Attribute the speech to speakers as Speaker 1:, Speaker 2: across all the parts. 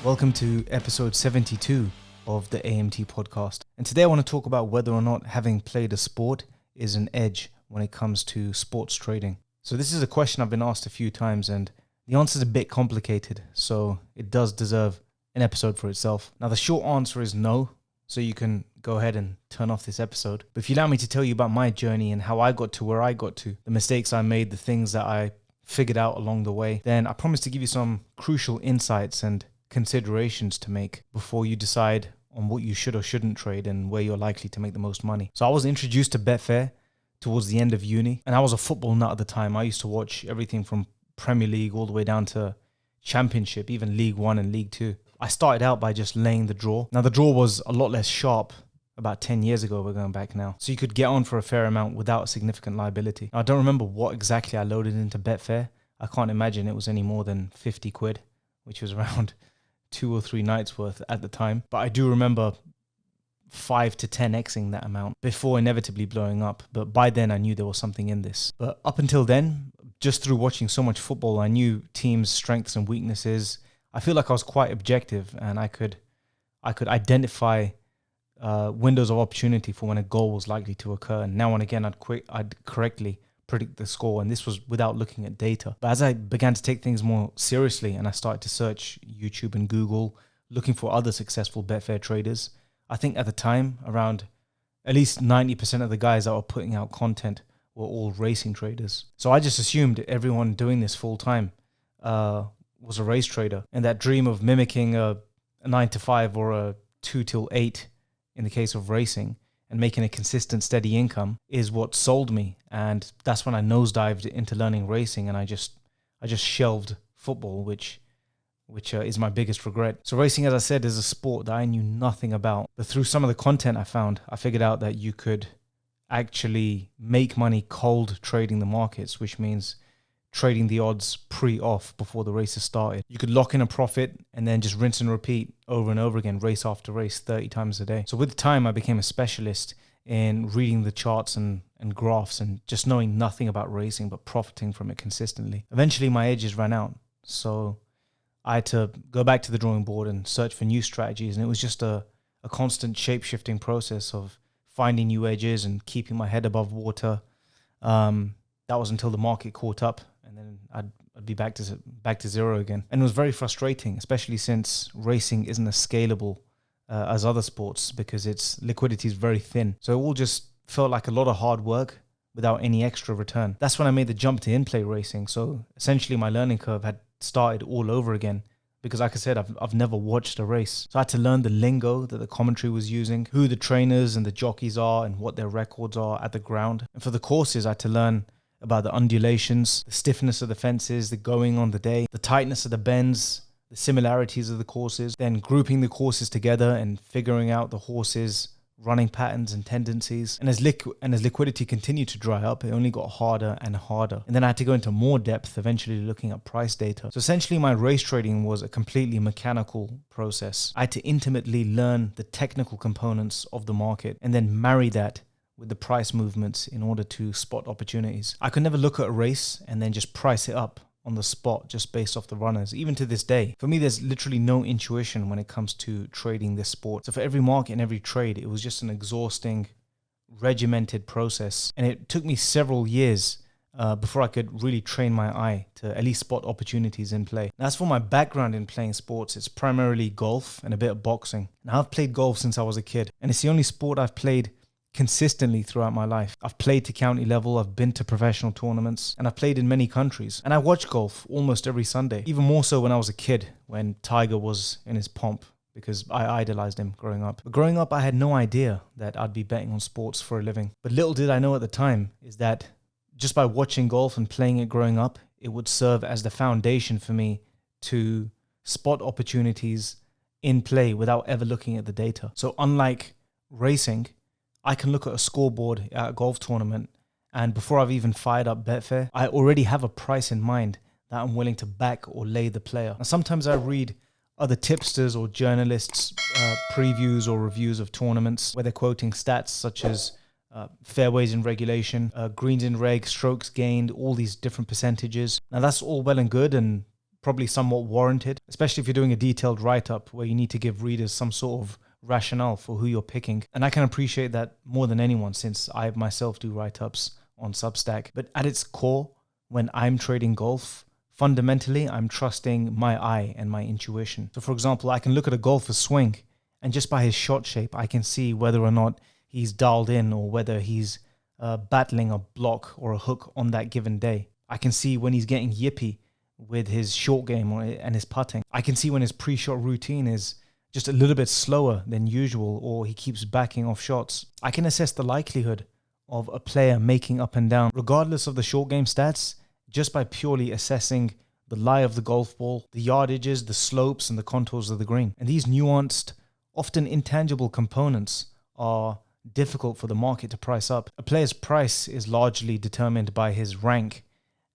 Speaker 1: Welcome to episode 72 of the AMT podcast. And today I want to talk about whether or not having played a sport is an edge when it comes to sports trading. So this is a question I've been asked a few times and the answer is a bit complicated, so it does deserve an episode for itself. Now the short answer is no, so you can go ahead and turn off this episode. But if you allow me to tell you about my journey and how I got to where I got to, the mistakes I made, the things that I figured out along the way, then I promise to give you some crucial insights and considerations to make before you decide on what you should or shouldn't trade and where you're likely to make the most money. So I was introduced to Betfair towards the end of uni, and I was a football nut at the time. I used to watch everything from Premier League all the way down to Championship, even League One and League Two. I started out by just laying the draw. Now the draw was a lot less sharp about 10 years ago, we're going back now. So you could get on for a fair amount without significant liability. Now, I don't remember what exactly I loaded into Betfair. I can't imagine it was any more than 50 quid, which was around 2 or 3 nights worth at the time. But I do remember 5 to 10xing that amount before inevitably blowing up. But by then I knew there was something in this. But up until then, just through watching so much football, I knew teams' strengths and weaknesses. I feel like I was quite objective and I could identify windows of opportunity for when a goal was likely to occur. And now and again, I'd correctly predict the score, and this was without looking at data. But as I began to take things more seriously and I started to search YouTube and Google looking for other successful Betfair traders, I think at the time around at least 90% of the guys that were putting out content were all racing traders. So I just assumed everyone doing this full time was a race trader, and that dream of mimicking a 9 to 5 or a 2 till 8 in the case of racing and making a consistent, steady income is what sold me. And that's when I nosedived into learning racing, and I just shelved football, which is my biggest regret. So racing, as I said, is a sport that I knew nothing about. But through some of the content I found, I figured out that you could actually make money cold trading the markets, which means trading the odds pre-off before the races started. You could lock in a profit and then just rinse and repeat over and over again, race after race, 30 times a day. So with time, I became a specialist in reading the charts and graphs and just knowing nothing about racing, but profiting from it consistently. Eventually, my edges ran out. So I had to go back to the drawing board and search for new strategies. And it was just a constant shape-shifting process of finding new edges and keeping my head above water. That was until the market caught up, and then I'd be back to zero again. And it was very frustrating, especially since racing isn't as scalable as other sports because its liquidity is very thin. So it all just felt like a lot of hard work without any extra return. That's when I made the jump to in-play racing. So essentially my learning curve had started all over again because, like I said, I've never watched a race. So I had to learn the lingo that the commentary was using, who the trainers and the jockeys are and what their records are at the ground. And for the courses, I had to learn about the undulations, the stiffness of the fences, the going on the day, the tightness of the bends, the similarities of the courses, then grouping the courses together and figuring out the horses' running patterns and tendencies. And as liquidity continued to dry up, it only got harder and harder. And then I had to go into more depth, eventually looking at price data. So essentially my race trading was a completely mechanical process. I had to intimately learn the technical components of the market and then marry that with the price movements in order to spot opportunities. I could never look at a race and then just price it up on the spot just based off the runners. Even to this day, for me, there's literally no intuition when it comes to trading this sport. So for every market and every trade, it was just an exhausting, regimented process. And it took me several years before I could really train my eye to at least spot opportunities in play. Now, as for my background in playing sports, it's primarily golf and a bit of boxing. Now, I've played golf since I was a kid, and it's the only sport I've played consistently throughout my life. I've played to county level, I've been to professional tournaments, and I've played in many countries. And I watch golf almost every Sunday, even more so when I was a kid, when Tiger was in his pomp, because I idolized him growing up. But growing up, I had no idea that I'd be betting on sports for a living. But little did I know at the time is that just by watching golf and playing it growing up, it would serve as the foundation for me to spot opportunities in play without ever looking at the data. So unlike racing, I can look at a scoreboard at a golf tournament, and before I've even fired up Betfair, I already have a price in mind that I'm willing to back or lay the player. Now, sometimes I read other tipsters or journalists' previews or reviews of tournaments where they're quoting stats such as fairways in regulation, greens in reg, strokes gained, all these different percentages. Now that's all well and good, and probably somewhat warranted, especially if you're doing a detailed write-up where you need to give readers some sort of rationale for who you're picking. And I can appreciate that more than anyone, since I myself do write-ups on Substack. But at its core, when I'm trading golf, fundamentally, I'm trusting my eye and my intuition. So for example, I can look at a golfer's swing, and just by his shot shape, I can see whether or not he's dialed in or whether he's battling a block or a hook on that given day. I can see when he's getting yippy with his short game and his putting. I can see when his pre-shot routine is just a little bit slower than usual, or he keeps backing off shots. I can assess the likelihood of a player making up and down, regardless of the short game stats, just by purely assessing the lie of the golf ball, the yardages, the slopes, and the contours of the green. And these nuanced, often intangible components are difficult for the market to price up. A player's price is largely determined by his rank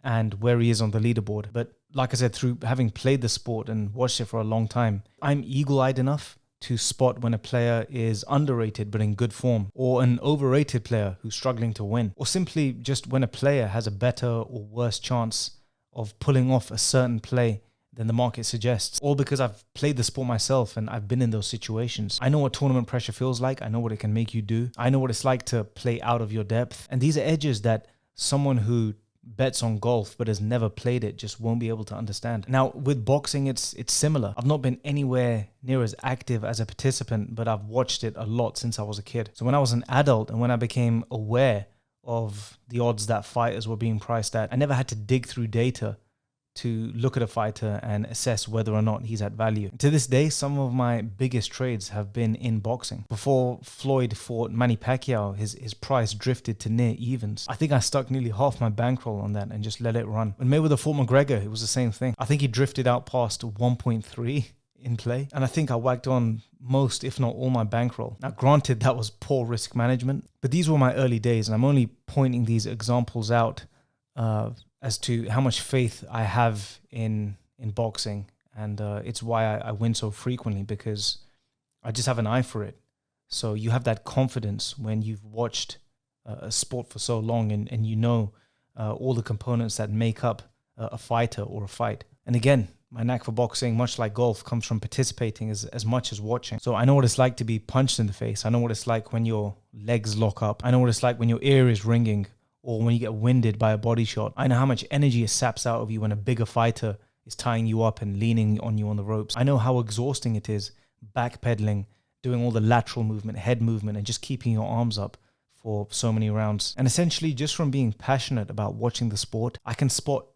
Speaker 1: and where he is on the leaderboard. But like I said, through having played the sport and watched it for a long time, I'm eagle-eyed enough to spot when a player is underrated but in good form, or an overrated player who's struggling to win, or simply just when a player has a better or worse chance of pulling off a certain play than the market suggests, all because I've played the sport myself and I've been in those situations. I know what tournament pressure feels like. I know what it can make you do. I know what it's like to play out of your depth. And these are edges that someone who bets on golf but has never played it just won't be able to understand. Now with boxing, it's similar. I've not been anywhere near as active as a participant, but I've watched it a lot since I was a kid. So when I was an adult and when I became aware of the odds that fighters were being priced at, I never had to dig through data to look at a fighter and assess whether or not he's at value. To this day, some of my biggest trades have been in boxing. Before Floyd fought Manny Pacquiao, his price drifted to near evens. I think I stuck nearly half my bankroll on that and just let it run. When Mayweather fought McGregor, it was the same thing. I think he drifted out past 1.3 in play, and I think I whacked on most, if not all, my bankroll. Now granted, that was poor risk management, but these were my early days, and I'm only pointing these examples out as to how much faith I have in boxing, and it's why I win so frequently, because I just have an eye for it. So you have that confidence when you've watched a sport for so long, and you know all the components that make up a fighter or a fight. And again, my knack for boxing, much like golf, comes from participating as much as watching. So I know what it's like to be punched in the face. I know what it's like when your legs lock up. I know what it's like when your ear is ringing, or when you get winded by a body shot. I know how much energy it saps out of you when a bigger fighter is tying you up and leaning on you on the ropes. I know how exhausting it is backpedaling, doing all the lateral movement, head movement, and just keeping your arms up for so many rounds. And essentially, just from being passionate about watching the sport, I can spot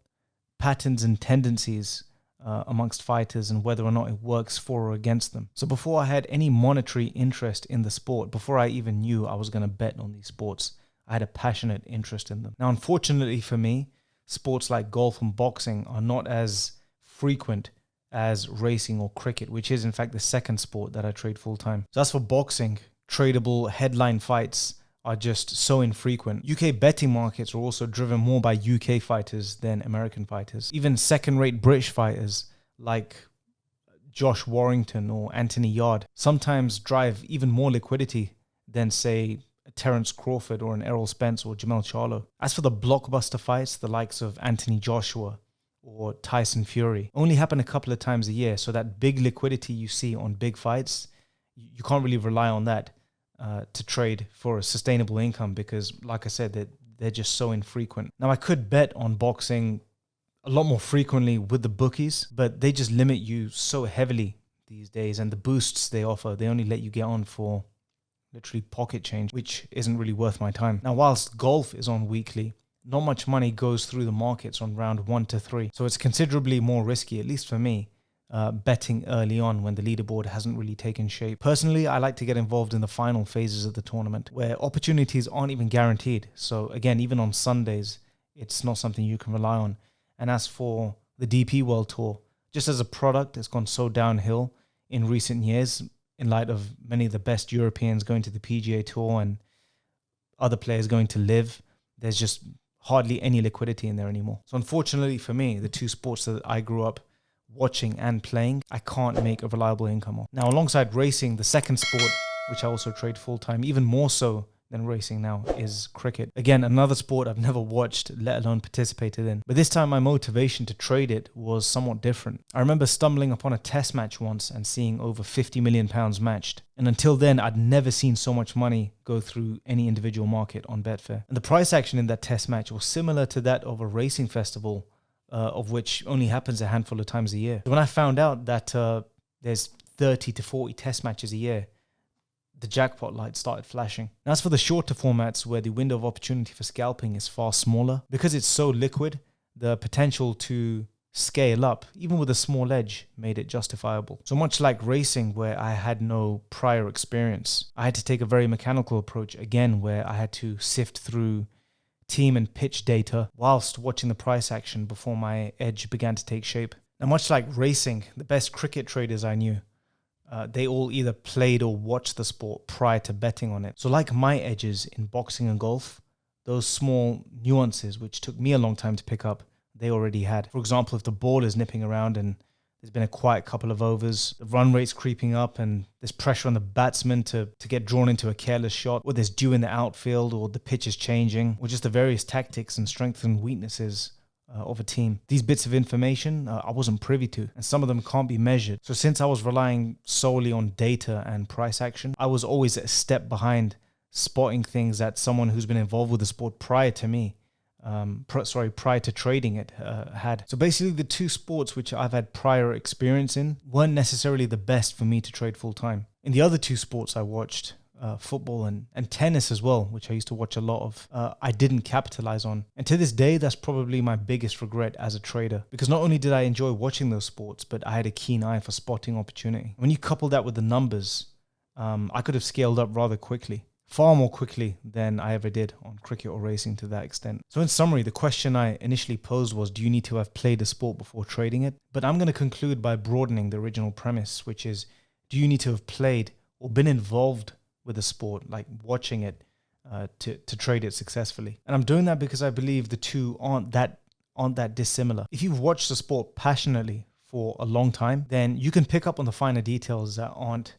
Speaker 1: patterns and tendencies amongst fighters and whether or not it works for or against them. So before I had any monetary interest in the sport, before I even knew I was going to bet on these sports, I had a passionate interest in them. Now, unfortunately for me, sports like golf and boxing are not as frequent as racing or cricket, which is in fact the second sport that I trade full time. So as for boxing, tradable headline fights are just so infrequent. UK betting markets are also driven more by UK fighters than American fighters. Even second-rate British fighters like Josh Warrington or Anthony Yard sometimes drive even more liquidity than, say, Terence Crawford or an Errol Spence or Jamel Charlo. As for the blockbuster fights, the likes of Anthony Joshua or Tyson Fury only happen a couple of times a year, so that big liquidity you see on big fights, you can't really rely on that to trade for a sustainable income, because like I said, they're just so infrequent. Now, I could bet on boxing a lot more frequently with the bookies, but they just limit you so heavily these days, and the boosts they offer, they only let you get on for literally pocket change, which isn't really worth my time. Now, whilst golf is on weekly, not much money goes through the markets on round 1 to 3. So it's considerably more risky, at least for me, betting early on when the leaderboard hasn't really taken shape. Personally, I like to get involved in the final phases of the tournament where opportunities aren't even guaranteed. So again, even on Sundays, it's not something you can rely on. And as for the DP World Tour, just as a product, it's gone so downhill in recent years, in light of many of the best Europeans going to the PGA Tour and other players going to live. There's just hardly any liquidity in there anymore. So unfortunately for me, the two sports that I grew up watching and playing, I can't make a reliable income on. Now, alongside racing, the second sport, which I also trade full-time, even more so than racing now is cricket. Again, another sport I've never watched, let alone participated in. But this time my motivation to trade it was somewhat different. I remember stumbling upon a test match once and seeing over £50 million matched. And until then, I'd never seen so much money go through any individual market on Betfair. And the price action in that test match was similar to that of a racing festival, of which only happens a handful of times a year. When I found out that there's 30 to 40 test matches a year, the jackpot light started flashing. Now, as for the shorter formats where the window of opportunity for scalping is far smaller, because it's so liquid, the potential to scale up, even with a small edge, made it justifiable. So much like racing, where I had no prior experience, I had to take a very mechanical approach again, where I had to sift through team and pitch data whilst watching the price action before my edge began to take shape. Now, much like racing, the best cricket traders I knew, they all either played or watched the sport prior to betting on it. So like my edges in boxing and golf, those small nuances which took me a long time to pick up, they already had. For example, if the ball is nipping around and there's been a quiet couple of overs, the run rate's creeping up and there's pressure on the batsman to get drawn into a careless shot, or there's dew in the outfield, or the pitch is changing, or just the various tactics and strengths and weaknesses of a team. These bits of information I wasn't privy to, and some of them can't be measured. So since I was relying solely on data and price action, I was always a step behind spotting things that someone who's been involved with the sport prior to me, prior to trading it, had. So basically the two sports which I've had prior experience in weren't necessarily the best for me to trade full time. In the other two sports I watched, football and tennis as well, which I used to watch a lot of, I didn't capitalize on. And to this day, that's probably my biggest regret as a trader, because not only did I enjoy watching those sports, but I had a keen eye for spotting opportunity. When you couple that with the numbers, I could have scaled up rather quickly, far more quickly than I ever did on cricket or racing to that extent. So in summary, the question I initially posed was, do you need to have played a sport before trading it? But I'm going to conclude by broadening the original premise, which is, do you need to have played or been involved with a sport, like watching it, to trade it successfully? And I'm doing that because I believe the two aren't that dissimilar. If you've watched the sport passionately for a long time, then you can pick up on the finer details that aren't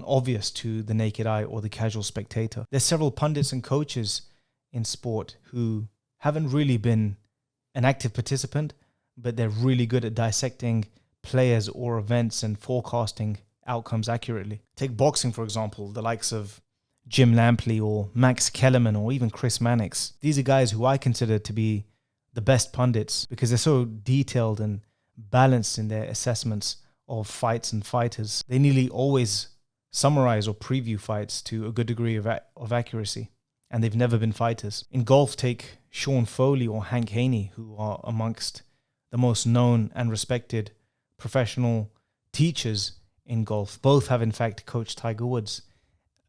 Speaker 1: obvious to the naked eye or the casual spectator. There's several pundits and coaches in sport who haven't really been an active participant, but they're really good at dissecting players or events and forecasting outcomes accurately. Take boxing, for example, the likes of Jim Lampley or Max Kellerman or even Chris Mannix. These are guys who I consider to be the best pundits because they're so detailed and balanced in their assessments of fights and fighters. They nearly always summarize or preview fights to a good degree of accuracy, and they've never been fighters. In golf, take Sean Foley or Hank Haney, who are amongst the most known and respected professional teachers in golf. Both have in fact coached Tiger Woods,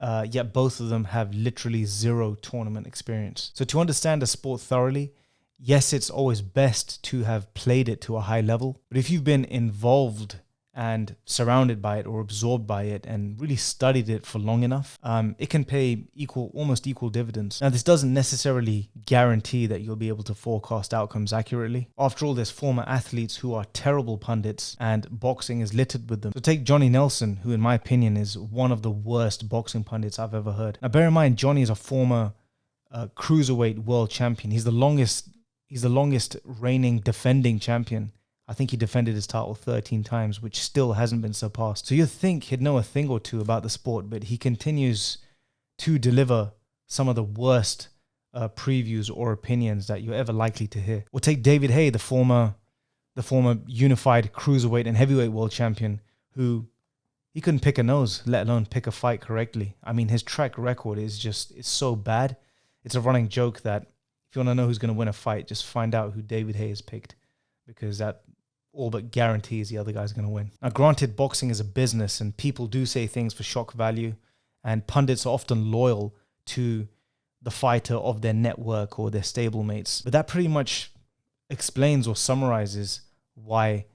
Speaker 1: yet both of them have literally zero tournament experience. So to understand a sport thoroughly, yes, it's always best to have played it to a high level, but if you've been involved and surrounded by it or absorbed by it and really studied it for long enough, it can pay almost equal dividends. Now, this doesn't necessarily guarantee that you'll be able to forecast outcomes accurately. After all, there's former athletes who are terrible pundits and boxing is littered with them. So take Johnny Nelson, who in my opinion is one of the worst boxing pundits I've ever heard. Now, bear in mind, Johnny is a former cruiserweight world champion. He's the longest reigning defending champion. I think he defended his title 13 times, which still hasn't been surpassed. So you'd think he'd know a thing or two about the sport, but he continues to deliver some of the worst previews or opinions that you're ever likely to hear. Or take David Hay, the former unified cruiserweight and heavyweight world champion, who he couldn't pick a nose, let alone pick a fight correctly. I mean, his track record is so bad. It's a running joke that if you want to know who's going to win a fight, just find out who David Hay has picked, because that all but guarantees the other guy's going to win. Now, granted, boxing is a business and people do say things for shock value, and pundits are often loyal to the fighter of their network or their stablemates. But that pretty much explains or summarizes why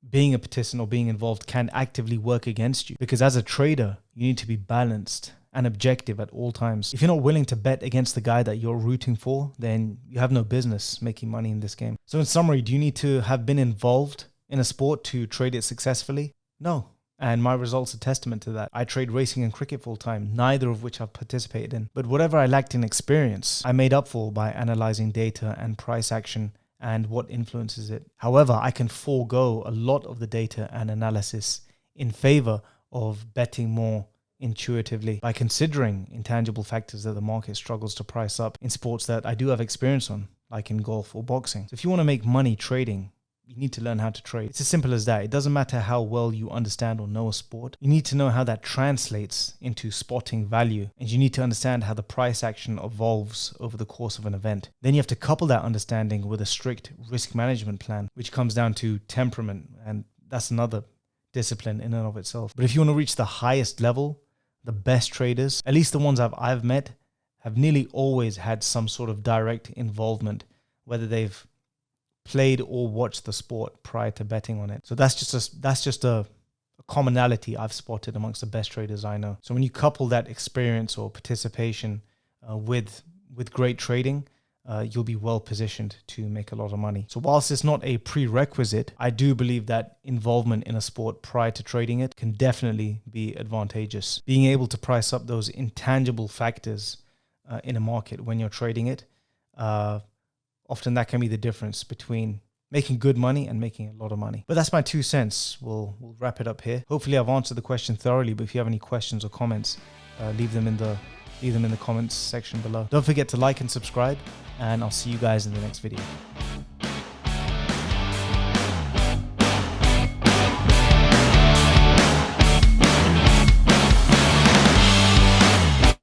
Speaker 1: being a participant or being involved can actively work against you. Because as a trader, you need to be balanced and objective at all times. If you're not willing to bet against the guy that you're rooting for, then you have no business making money in this game. So in summary, do you need to have been involved in a sport to trade it successfully? No. And my results are testament to that. I trade racing and cricket full time, neither of which I've participated in. But whatever I lacked in experience, I made up for by analyzing data and price action and what influences it. However, I can forego a lot of the data and analysis in favor of betting more intuitively by considering intangible factors that the market struggles to price up in sports that I do have experience on, like in golf or boxing. So if you want to make money trading, you need to learn how to trade. It's as simple as that. It doesn't matter how well you understand or know a sport. You need to know how that translates into spotting value. And you need to understand how the price action evolves over the course of an event. Then you have to couple that understanding with a strict risk management plan, which comes down to temperament. And that's another discipline in and of itself. But if you want to reach the highest level, the best traders, at least the ones I've met, have nearly always had some sort of direct involvement, whether they've played or watched the sport prior to betting on it. So that's just a commonality I've spotted amongst the best traders I know. So when you couple that experience or participation with great trading, you'll be well positioned to make a lot of money. So whilst it's not a prerequisite, I do believe that involvement in a sport prior to trading it can definitely be advantageous. Being able to price up those intangible factors in a market when you're trading it, often that can be the difference between making good money and making a lot of money. But that's my 2 cents. We'll wrap it up here. Hopefully I've answered the question thoroughly, but if you have any questions or comments, leave them in the comments section below. Don't forget to like and subscribe, and I'll see you guys in the next video.